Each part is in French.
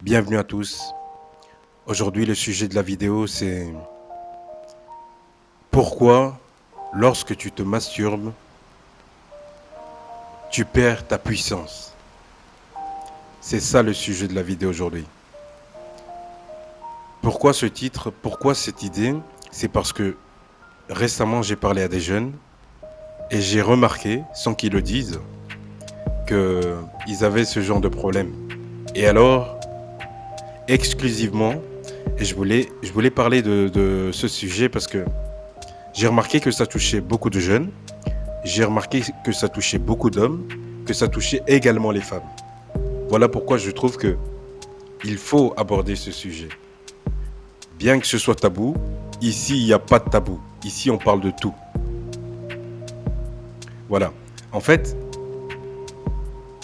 Bienvenue à tous. Aujourd'hui, le sujet de la vidéo, c'est pourquoi, lorsque tu te masturbes, tu perds ta puissance. C'est ça le sujet de la vidéo aujourd'hui. Pourquoi ce titre? Pourquoi cette idée? C'est parce que récemment, j'ai parlé à des jeunes et j'ai remarqué, sans qu'ils le disent, qu'ils avaient ce genre de problème. Et alors, exclusivement, et je voulais parler de ce sujet parce que j'ai remarqué que ça touchait beaucoup de jeunes. J'ai remarqué que ça touchait beaucoup d'hommes, que ça touchait également les femmes. Voilà pourquoi je trouve que il faut aborder ce sujet. Bien que ce soit tabou, ici il n'y a pas de tabou. Ici on parle de tout. Voilà. En fait,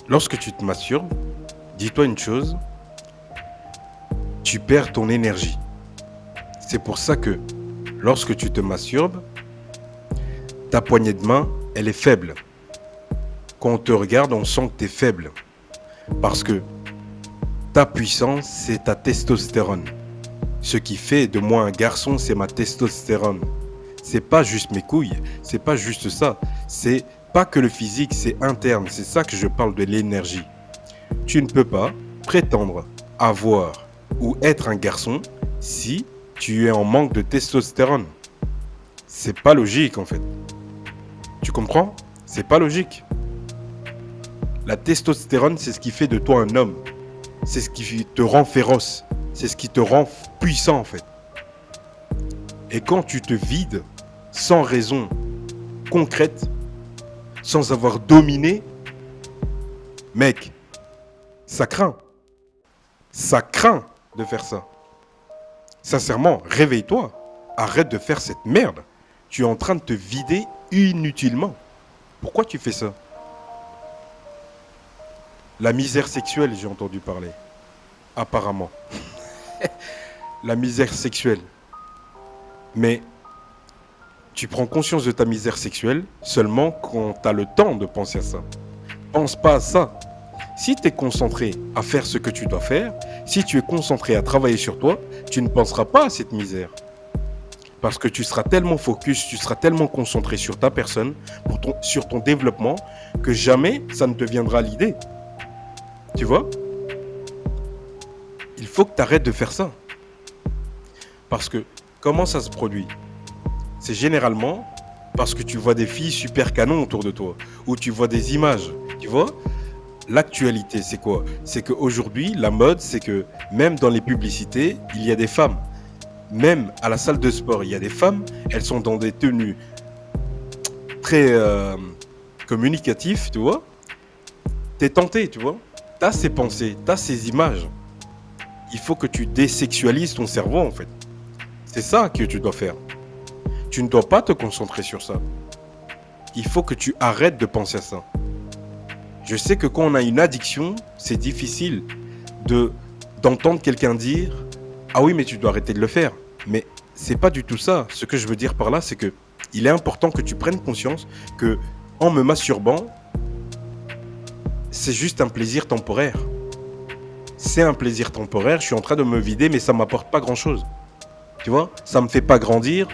lorsque tu te masturbes, dis-toi une chose, tu perds ton énergie. C'est pour ça que lorsque tu te masturbes, ta poignée de main, elle est faible. Quand on te regarde, on sent que tu es faible. Parce que ta puissance, c'est ta testostérone. Ce qui fait de moi un garçon, c'est ma testostérone. C'est pas juste mes couilles, c'est pas juste ça. C'est pas que le physique, c'est interne. C'est ça que je parle de l'énergie. Tu ne peux pas prétendre avoir ou être un garçon si tu es en manque de testostérone. C'est pas logique en fait. Tu comprends? C'est pas logique. La testostérone, c'est ce qui fait de toi un homme. C'est ce qui te rend féroce. C'est ce qui te rend puissant en fait. Et quand tu te vides sans raison concrète, sans avoir dominé, mec, ça craint. Ça craint de faire ça. Sincèrement, réveille-toi. Arrête de faire cette merde. Tu es en train de te vider inutilement. Pourquoi tu fais ça? La misère sexuelle, j'ai entendu parler. Apparemment. La misère sexuelle. Mais tu prends conscience de ta misère sexuelle seulement quand tu as le temps de penser à ça. Pense pas à ça. Si tu es concentré à faire ce que tu dois faire, si tu es concentré à travailler sur toi, tu ne penseras pas à cette misère. Parce que tu seras tellement focus, tu seras tellement concentré sur ta personne, sur ton développement, que jamais ça ne te viendra à l'idée. Tu vois? Il faut que tu arrêtes de faire ça. Parce que comment ça se produit? C'est généralement parce que tu vois des filles super canons autour de toi, ou tu vois des images, tu vois? L'actualité, c'est quoi? C'est qu'aujourd'hui, la mode, c'est que même dans les publicités, il y a des femmes. Même à la salle de sport, il y a des femmes, elles sont dans des tenues très communicatives, tu vois? T'es tenté, tu vois? T'as ces pensées, t'as ces images. Il faut que tu désexualises ton cerveau, en fait. C'est ça que tu dois faire. Tu ne dois pas te concentrer sur ça. Il faut que tu arrêtes de penser à ça. Je sais que quand on a une addiction, c'est difficile d'entendre quelqu'un dire « Ah oui, mais tu dois arrêter de le faire ». Mais c'est pas du tout ça. Ce que je veux dire par là, c'est que il est important que tu prennes conscience que en me masturbant, c'est juste un plaisir temporaire. C'est un plaisir temporaire, je suis en train de me vider, mais ça m'apporte pas grand-chose. Tu vois? Ça me fait pas grandir,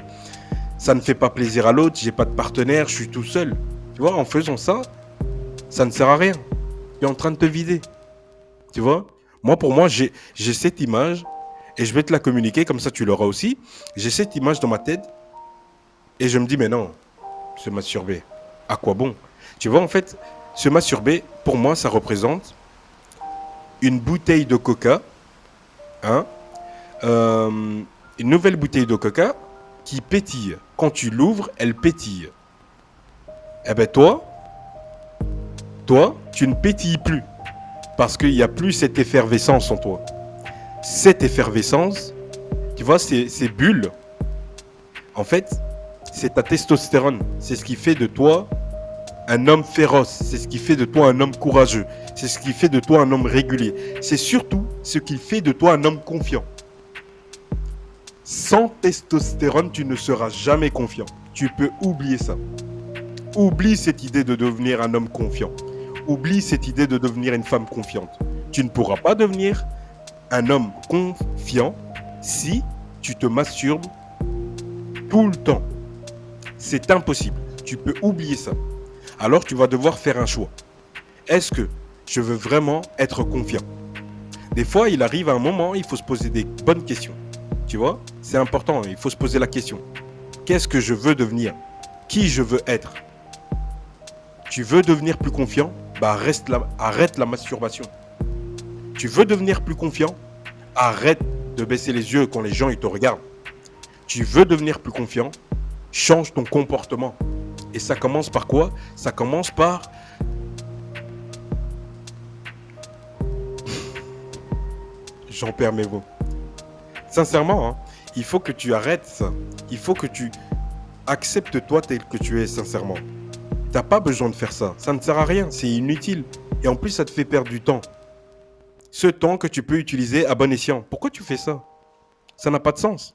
ça ne fait pas plaisir à l'autre, j'ai pas de partenaire, je suis tout seul. Tu vois, en faisant ça, ça ne sert à rien. Tu es en train de te vider. Tu vois? Moi, pour moi, j'ai cette image et je vais te la communiquer, comme ça tu l'auras aussi. J'ai cette image dans ma tête et je me dis, mais non, se masturber, à quoi bon? Tu vois, en fait, se masturber, pour moi, ça représente une bouteille de coca, hein, une nouvelle bouteille de coca qui pétille. Quand tu l'ouvres, elle pétille. Eh ben toi, tu ne pétilles plus. Parce qu'il n'y a plus cette effervescence en toi. Cette effervescence, tu vois, ces bulles, en fait, c'est ta testostérone. C'est ce qui fait de toi un homme féroce. C'est ce qui fait de toi un homme courageux. C'est ce qui fait de toi un homme régulier. C'est surtout ce qui fait de toi un homme confiant. Sans testostérone, tu ne seras jamais confiant. Tu peux oublier ça. Oublie cette idée de devenir un homme confiant. Oublie cette idée de devenir une femme confiante. Tu ne pourras pas devenir un homme confiant si tu te masturbes tout le temps. C'est impossible. Tu peux oublier ça. Alors tu vas devoir faire un choix. Est-ce que je veux vraiment être confiant? Des fois, il arrive un moment, il faut se poser des bonnes questions. Tu vois? C'est important, il faut se poser la question. Qu'est-ce que je veux devenir? Qui je veux être? Tu veux devenir plus confiant? Bah arrête la masturbation. Tu veux devenir plus confiant? Arrête de baisser les yeux quand les gens ils te regardent. Tu veux devenir plus confiant? Change ton comportement. Et ça commence par quoi? Ça commence par... J'en perds mes mots. Sincèrement, hein, il faut que tu arrêtes ça. Il faut que tu acceptes toi tel que tu es, sincèrement. T'as pas besoin de faire ça. Ça ne sert à rien. C'est inutile. Et en plus, ça te fait perdre du temps. Ce temps que tu peux utiliser à bon escient. Pourquoi tu fais ça? Ça n'a pas de sens.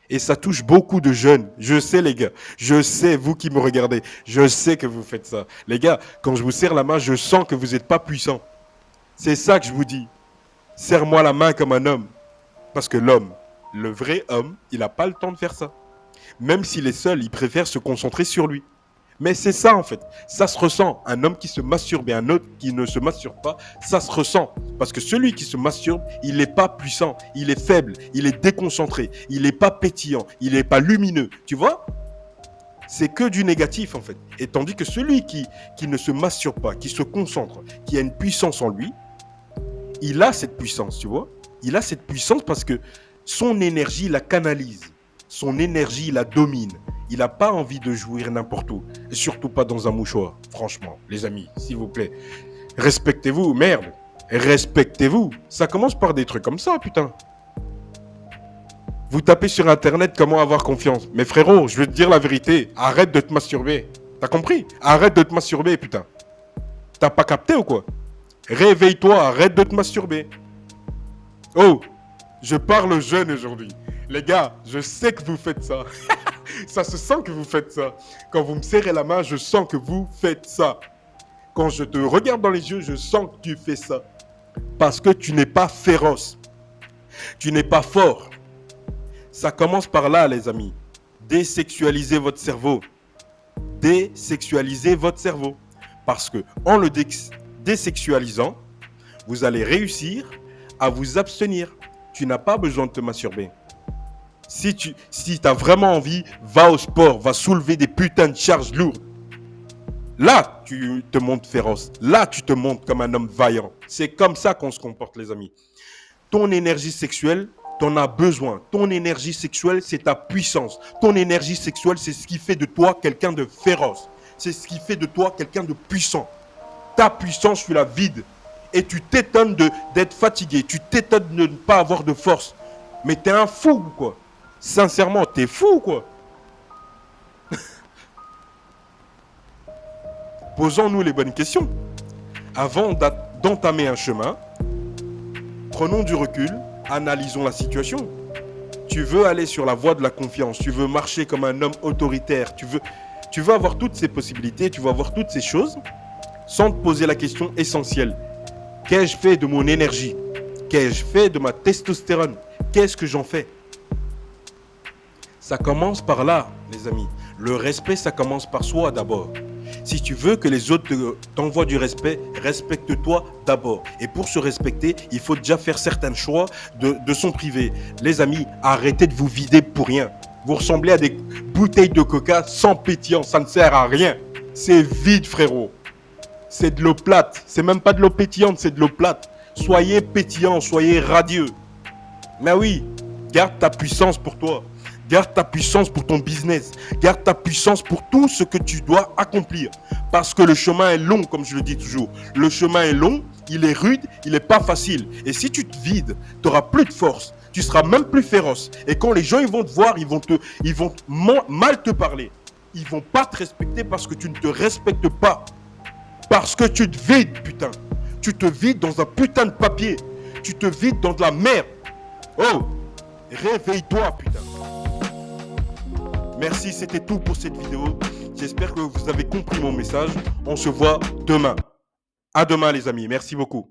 Et ça touche beaucoup de jeunes. Je sais, les gars. Je sais, vous qui me regardez. Je sais que vous faites ça. Les gars, quand je vous serre la main, je sens que vous n'êtes pas puissant. C'est ça que je vous dis. Serre-moi la main comme un homme. Parce que l'homme, le vrai homme, il n'a pas le temps de faire ça. Même s'il est seul, il préfère se concentrer sur lui. Mais c'est ça en fait, ça se ressent. Un homme qui se masturbe et un autre qui ne se masturbe pas, ça se ressent. Parce que celui qui se masturbe, il n'est pas puissant, il est faible, il est déconcentré, il n'est pas pétillant, il n'est pas lumineux. Tu vois? C'est que du négatif en fait. Et tandis que celui qui ne se masturbe pas, qui se concentre, qui a une puissance en lui, il a cette puissance, tu vois? Il a cette puissance parce que son énergie la canalise. Son énergie la domine. Il n'a pas envie de jouir n'importe où. Et surtout pas dans un mouchoir. Franchement, les amis, s'il vous plaît. Respectez-vous, merde. Respectez-vous. Ça commence par des trucs comme ça, putain. Vous tapez sur Internet comment avoir confiance. Mais frérot, je vais te dire la vérité. Arrête de te masturber. T'as compris? Arrête de te masturber, putain. T'as pas capté ou quoi? Réveille-toi, arrête de te masturber. Oh, je parle jeune aujourd'hui. Les gars, je sais que vous faites ça. Ça se sent que vous faites ça. Quand vous me serrez la main, je sens que vous faites ça. Quand je te regarde dans les yeux, je sens que tu fais ça. Parce que tu n'es pas féroce. Tu n'es pas fort. Ça commence par là, les amis. Désexualisez votre cerveau. Désexualisez votre cerveau. Parce que en le désexualisant, vous allez réussir à vous abstenir. Tu n'as pas besoin de te masturber. Si tu as vraiment envie, va au sport, va soulever des putains de charges lourdes. Là, tu te montres féroce. Là, tu te montres comme un homme vaillant. C'est comme ça qu'on se comporte, les amis. Ton énergie sexuelle, t'en as besoin. Ton énergie sexuelle, c'est ta puissance. Ton énergie sexuelle, c'est ce qui fait de toi quelqu'un de féroce. C'est ce qui fait de toi quelqu'un de puissant. Ta puissance, tu la vides. Et tu t'étonnes d'être fatigué. Tu t'étonnes de ne pas avoir de force. Mais t'es un fou ou quoi? Sincèrement, t'es fou ou quoi? Posons-nous les bonnes questions. Avant d'entamer un chemin, prenons du recul, analysons la situation. Tu veux aller sur la voie de la confiance, tu veux marcher comme un homme autoritaire, tu veux avoir toutes ces possibilités, tu veux avoir toutes ces choses, sans te poser la question essentielle. Qu'ai-je fait de mon énergie? Qu'ai-je fait de ma testostérone? Qu'est-ce que j'en fais? Ça commence par là, les amis. Le respect, ça commence par soi d'abord. Si tu veux que les autres t'envoient du respect, respecte-toi d'abord. Et pour se respecter, il faut déjà faire certains choix de son privé. Les amis, arrêtez de vous vider pour rien. Vous ressemblez à des bouteilles de coca sans pétillant, ça ne sert à rien. C'est vide, frérot. C'est de l'eau plate. C'est même pas de l'eau pétillante, c'est de l'eau plate. Soyez pétillant, soyez radieux. Mais oui, garde ta puissance pour toi. Garde ta puissance pour ton business. Garde ta puissance pour tout ce que tu dois accomplir. Parce que le chemin est long, comme je le dis toujours. Le chemin est long, il est rude, il n'est pas facile. Et si tu te vides, tu n'auras plus de force. Tu seras même plus féroce. Et quand les gens ils vont te voir, ils vont mal te parler. Ils vont pas te respecter parce que tu ne te respectes pas. Parce que tu te vides, putain. Tu te vides dans un putain de papier. Tu te vides dans de la merde. Oh, réveille-toi, putain. Merci, c'était tout pour cette vidéo. J'espère que vous avez compris mon message. On se voit demain. À demain, les amis. Merci beaucoup.